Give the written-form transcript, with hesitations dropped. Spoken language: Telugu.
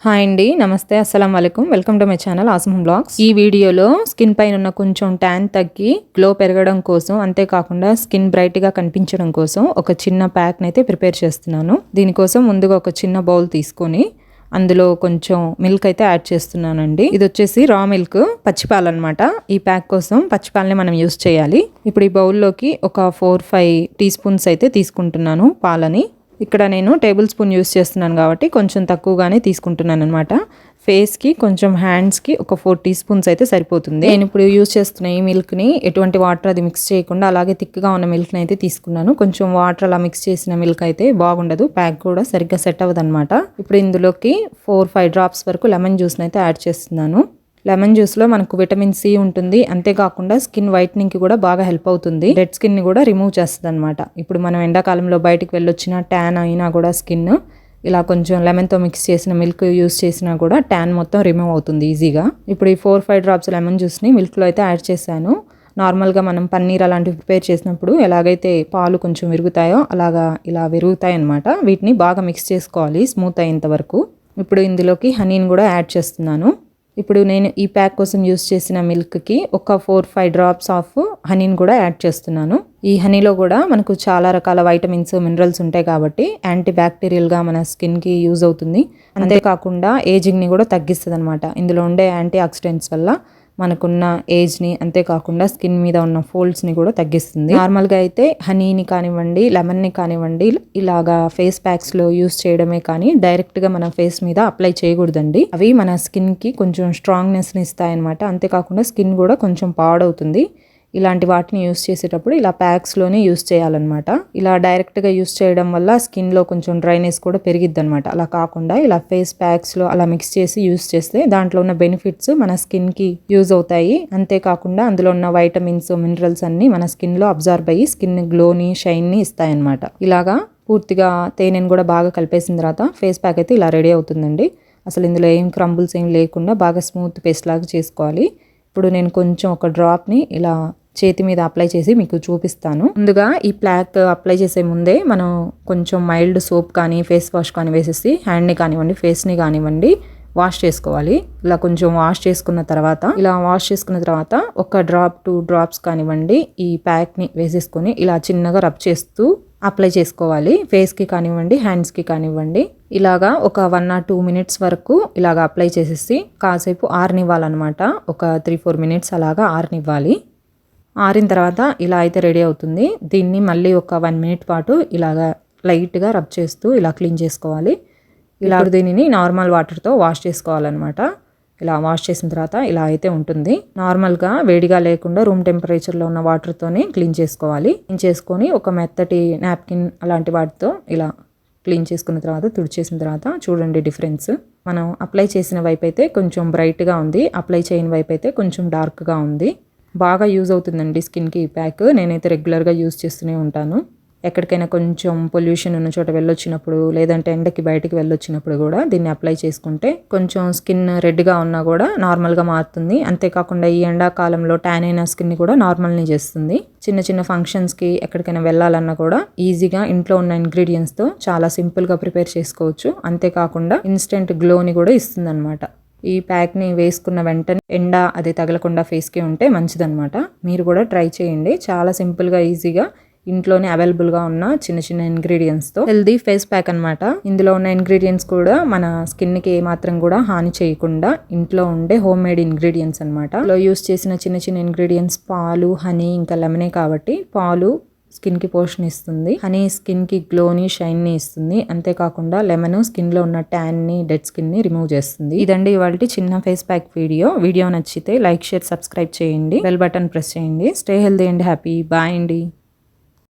హాయ్ అండి, నమస్తే, అస్సలం వాలేకుమ్. Welcome to my channel awesome blogs. ఈ వీడియోలో స్కిన్ పైన ఉన్న కొంచెం ట్యాన్ తగ్గి గ్లో పెరగడం కోసం, అంతేకాకుండా స్కిన్ బ్రైట్గా కనిపించడం కోసం ఒక చిన్న ప్యాక్ని అయితే ప్రిపేర్ చేస్తున్నాను. దీనికోసం ముందుగా ఒక చిన్న బౌల్ తీసుకొని అందులో కొంచెం మిల్క్ అయితే యాడ్ చేస్తున్నానండి. ఇది వచ్చేసి రా మిల్క్, పచ్చిపాలు అనమాట. ఈ ప్యాక్ కోసం పచ్చిపాలని మనం యూస్ చేయాలి. ఇప్పుడు ఈ బౌల్లోకి ఒక 4-5 టీ స్పూన్స్ అయితే తీసుకుంటున్నాను పాలని. ఇక్కడ నేను టేబుల్ స్పూన్ యూస్ చేస్తున్నాను కాబట్టి కొంచెం తక్కువగానే తీసుకుంటున్నాను అనమాట. ఫేస్కి కొంచెం హ్యాండ్స్కి ఒక 4 టీ స్పూన్స్ అయితే సరిపోతుంది. నేను ఇప్పుడు యూస్ చేస్తున్న ఈ మిల్క్ని ఎటువంటి వాటర్ అది మిక్స్ చేయకుండా అలాగే థిక్గా ఉన్న మిల్క్ని అయితే తీసుకున్నాను. కొంచెం వాటర్ అలా మిక్స్ చేసిన మిల్క్ అయితే బాగుండదు, ప్యాక్ కూడా సరిగ్గా సెట్ అవ్వదు అనమాట. ఇప్పుడు ఇందులోకి 4-5 డ్రాప్స్ వరకు లెమన్ జ్యూస్ని అయితే యాడ్ చేస్తున్నాను. లెమన్ జ్యూస్లో మనకు విటమిన్ సి ఉంటుంది, అంతేకాకుండా స్కిన్ వైట్నింగ్కి కూడా బాగా హెల్ప్ అవుతుంది. డెడ్ స్కిన్ని కూడా రిమూవ్ చేస్తుంది అనమాట. ఇప్పుడు మనం ఎండాకాలంలో బయటికి వెళ్ళొచ్చిన ట్యాన్ అయినా కూడా స్కిన్ ఇలా కొంచెం లెమన్తో మిక్స్ చేసిన మిల్క్ యూస్ చేసినా కూడా ట్యాన్ మొత్తం రిమూవ్ అవుతుంది ఈజీగా. ఇప్పుడు ఈ 4-5 డ్రాప్స్ లెమన్ జ్యూస్ని మిల్క్లో అయితే యాడ్ చేశాను. నార్మల్గా మనం పన్నీర్ అలాంటివి ప్రిపేర్ చేసినప్పుడు ఎలాగైతే పాలు కొంచెం విరుగుతాయో అలాగా ఇలా విరుగుతాయి అనమాట. వీటిని బాగా మిక్స్ చేసుకోవాలి స్మూత్ అయ్యేంత వరకు. ఇప్పుడు ఇందులోకి హనీని కూడా యాడ్ చేస్తున్నాను. ఇప్పుడు నేను ఈ ప్యాక్ కోసం యూస్ చేసిన మిల్క్కి ఒక 4-5 డ్రాప్స్ ఆఫ్ హనీని కూడా యాడ్ చేస్తున్నాను. ఈ హనీలో కూడా మనకు చాలా రకాల వైటమిన్స్, మినరల్స్ ఉంటాయి కాబట్టి యాంటీ బ్యాక్టీరియల్గా మన స్కిన్కి యూజ్ అవుతుంది. అంతేకాకుండా ఏజింగ్ని కూడా తగ్గిస్తుంది అనమాట. ఇందులో ఉండే యాంటీ ఆక్సిడెంట్స్ వల్ల మనకున్న ఏజ్ని, అంతేకాకుండా స్కిన్ మీద ఉన్న ఫోల్డ్స్ని కూడా తగ్గిస్తుంది. నార్మల్గా అయితే హనీని కానివ్వండి, లెమన్ని కానివ్వండి, ఇలాగా ఫేస్ ప్యాక్స్లో యూస్ చేయడమే కానీ డైరెక్ట్గా మన ఫేస్ మీద అప్లై చేయకూడదండి. అవి మన స్కిన్కి కొంచెం స్ట్రాంగ్నెస్ని ఇస్తాయన్నమాట. అంతేకాకుండా స్కిన్ కూడా కొంచెం పాడవుతుంది. ఇలాంటి వాటిని యూస్ చేసేటప్పుడు ఇలా ప్యాక్స్లోనే యూస్ చేయాలన్నమాట. ఇలా డైరెక్ట్గా యూస్ చేయడం వల్ల స్కిన్లో కొంచెం డ్రైనెస్ కూడా పెరిగిద్ది అనమాట. అలా కాకుండా ఇలా ఫేస్ ప్యాక్స్లో అలా మిక్స్ చేసి యూస్ చేస్తే దాంట్లో ఉన్న బెనిఫిట్స్ మన స్కిన్కి యూజ్ అవుతాయి. అంతేకాకుండా అందులో ఉన్న వైటమిన్స్, మినరల్స్ అన్నీ మన స్కిన్లో అబ్జర్వ్ అయ్యి స్కిన్ గ్లోని, షైన్ని ఇస్తాయన్నమాట. ఇలాగా పూర్తిగా తేనెను కూడా బాగా కలిపేసిన తర్వాత ఫేస్ ప్యాక్ అయితే ఇలా రెడీ అవుతుందండి. అసలు ఇందులో ఏం క్రంబుల్స్ ఏం లేకుండా బాగా స్మూత్ పేస్ట్ లాగా చేసుకోవాలి. ఇప్పుడు నేను కొంచెం ఒక డ్రాప్ని ఇలా చేతి మీద అప్లై చేసి మీకు చూపిస్తాను. ముందుగా ఈ ప్యాక్ అప్లై చేసే ముందే మనం కొంచెం మైల్డ్ సోప్ కానీ ఫేస్ వాష్ కానీ వేసేసి హ్యాండ్ని కానివ్వండి, ఫేస్ని కానివ్వండి వాష్ చేసుకోవాలి. ఇలా కొంచెం వాష్ చేసుకున్న తర్వాత ఒక డ్రాప్ 2 డ్రాప్స్ కానివ్వండి ఈ ప్యాక్ని వేసేసుకొని ఇలా చిన్నగా రబ్ చేస్తూ అప్లై చేసుకోవాలి. ఫేస్కి కానివ్వండి, హ్యాండ్స్కి కానివ్వండి. ఇలాగా ఒక 1 or 2 మినిట్స్ వరకు ఇలాగ అప్లై చేసేసి కాసేపు ఆరనివ్వాలన్నమాట. ఒక 3-4 మినిట్స్ అలాగా ఆరనివ్వాలి. ఆరిన తర్వాత ఇలా అయితే రెడీ అవుతుంది. దీన్ని మళ్ళీ ఒక 1 మినిట్ పాటు ఇలాగా లైట్గా రబ్ చేస్తూ ఇలా క్లీన్ చేసుకోవాలి. ఇలా దీనిని నార్మల్ వాటర్తో వాష్ చేసుకోవాలన్నమాట. ఇలా వాష్ చేసిన తర్వాత ఇలా అయితే ఉంటుంది. నార్మల్గా వేడిగా లేకుండా రూమ్ టెంపరేచర్లో ఉన్న వాటర్తోనే క్లీన్ చేసుకోవాలి. క్లీన్ చేసుకొని ఒక మెత్తటి నాప్కిన్ అలాంటి వాటితో ఇలా క్లీన్ చేసుకున్న తర్వాత తుడిచేసిన తర్వాత చూడండి డిఫరెన్స్. మనం అప్లై చేసిన వైపు అయితే కొంచెం బ్రైట్గా ఉంది, అప్లై చేయని వైపు అయితే కొంచెం డార్క్గా ఉంది. బాగా యూజ్ అవుతుందండి స్కిన్కి ఈ ప్యాక్. నేనైతే రెగ్యులర్గా యూజ్ చేస్తూనే ఉంటాను. ఎక్కడికైనా కొంచెం పొల్యూషన్ ఉన్న చోట వెళ్ళొచ్చినప్పుడు, లేదంటే ఎండకి బయటికి వెళ్ళొచ్చినప్పుడు కూడా దీన్ని అప్లై చేసుకుంటే కొంచెం స్కిన్ రెడ్గా ఉన్నా కూడా నార్మల్గా మారుతుంది. అంతేకాకుండా ఈ ఎండాకాలంలో ట్యాన్ అయిన స్కిన్ని కూడా నార్మల్ని చేస్తుంది. చిన్న చిన్న ఫంక్షన్స్కి ఎక్కడికైనా వెళ్ళాలన్నా కూడా ఈజీగా ఇంట్లో ఉన్న ఇంగ్రీడియంట్స్తో చాలా సింపుల్గా ప్రిపేర్ చేసుకోవచ్చు. అంతేకాకుండా ఇన్స్టెంట్ గ్లోని కూడా ఇస్తుంది అనమాట. ఈ ప్యాక్ని వేసుకున్న వెంటనే ఎండ అది తగలకుండా ఫేస్కి ఉంటే మంచిదన్నమాట. మీరు కూడా ట్రై చేయండి. చాలా సింపుల్గా, ఈజీగా ఇంట్లోనే అవైలబుల్గా ఉన్న చిన్న చిన్న ఇంగ్రీడియంట్స్తో హెల్దీ ఫేస్ ప్యాక్ అనమాట. ఇందులో ఉన్న ఇంగ్రీడియంట్స్ కూడా మన స్కిన్కి ఏమాత్రం కూడా హాని చేయకుండా ఇంట్లో ఉండే హోమ్ మేడ్ ఇంగ్రీడియంట్స్ అనమాట. ఇందులో యూస్ చేసిన చిన్న చిన్న ఇంగ్రీడియంట్స్ పాలు, హనీ, ఇంకా లెమనే కాబట్టి పాలు స్కిన్కి పోషణ ఇస్తుంది, హనీ స్కిన్కి గ్లోని, షైన్ని ఇస్తుంది. అంతేకాకుండా లెమన్ స్కిన్లో ఉన్న ట్యాన్ని, డెడ్ స్కిన్ని రిమూవ్ చేస్తుంది. ఇదండి ఇవాళ చిన్న ఫేస్ ప్యాక్ వీడియో నచ్చితే లైక్, షేర్, సబ్స్క్రైబ్ చేయండి. బెల్ బటన్ ప్రెస్ చేయండి. Stay healthy and happy. Bye అండి.